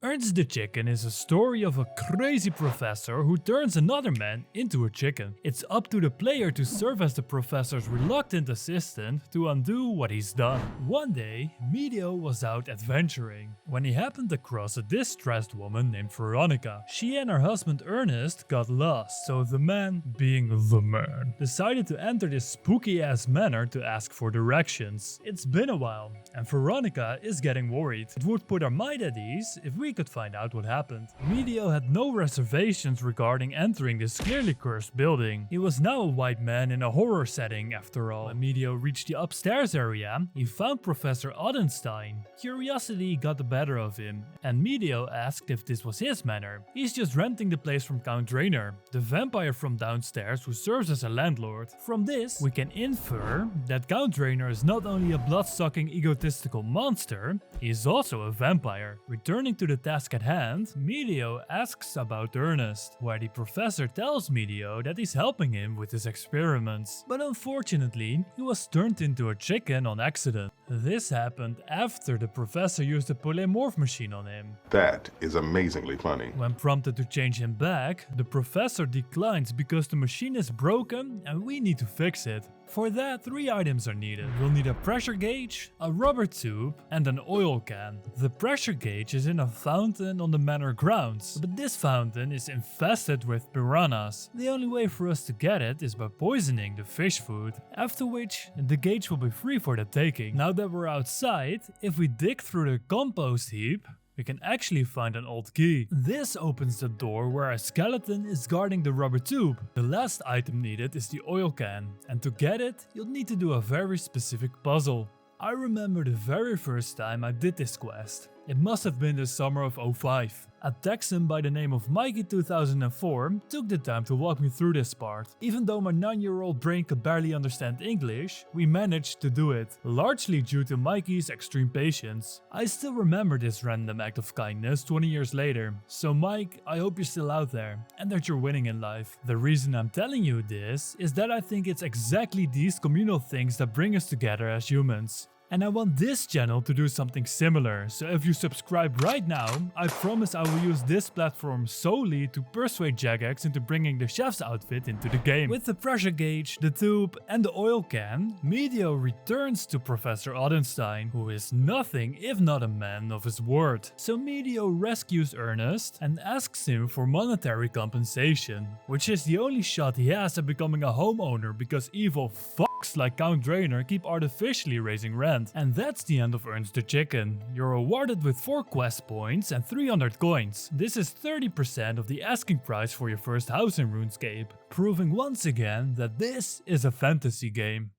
Ernest the Chicken is a story of a crazy professor who turns another man into a chicken. It's up to the player to serve as the professor's reluctant assistant to undo what he's done. One day, Medio was out adventuring when he happened across a distressed woman named Veronica. She and her husband Ernest got lost, so the man, being the man, decided to enter this spooky ass manor to ask for directions. It's been a while, and Veronica is getting worried. It would put her mind at ease if we could find out what happened. Medio had no reservations regarding entering this clearly cursed building. He was now a white man in a horror setting after all. When Medio reached the upstairs area, he found Professor Odenstein. Curiosity got the better of him, and Medio asked if this was his manor. He's just renting the place from Count Drainer, the vampire from downstairs who serves as a landlord. From this, we can infer that Count Drainer is not only a blood-sucking egotistical monster, he is also a vampire. Returning to the task at hand, Medio asks about Ernest, where the professor tells Medio that he's helping him with his experiments. But unfortunately, he was turned into a chicken on accident. This happened after the professor used a polymorph machine on him. That is amazingly funny. When prompted to change him back, the professor declines because the machine is broken and we need to fix it. For that, 3 items are needed. We'll need a pressure gauge, a rubber tube, and an oil can. The pressure gauge is in a fountain on the manor grounds, but this fountain is infested with piranhas. The only way for us to get it is by poisoning the fish food, after which the gauge will be free for the taking. Now that we're outside, if we dig through the compost heap, we can actually find an old key. This opens the door where a skeleton is guarding the rubber tube. The last item needed is the oil can, and to get it, you'll need to do a very specific puzzle. I remember the very first time I did this quest. It must have been the summer of 05. A Texan by the name of Mikey2004 took the time to walk me through this part. Even though my 9-year-old brain could barely understand English, we managed to do it, largely due to Mikey's extreme patience. I still remember this random act of kindness 20 years later. So Mike, I hope you're still out there and that you're winning in life. The reason I'm telling you this is that I think it's exactly these communal things that bring us together as humans. And I want this channel to do something similar, so if you subscribe right now, I promise I will use this platform solely to persuade Jagex into bringing the chef's outfit into the game. With the pressure gauge, the tube and the oil can, Medio returns to Professor Odenstein, who is nothing if not a man of his word. So Medio rescues Ernest and asks him for monetary compensation, which is the only shot he has at becoming a homeowner because evil fucks like Count Drainer keep artificially raising rent. And that's the end of Ernest the Chicken. You're rewarded with 4 quest points and 300 coins. This is 30% of the asking price for your first house in RuneScape, proving once again that this is a fantasy game.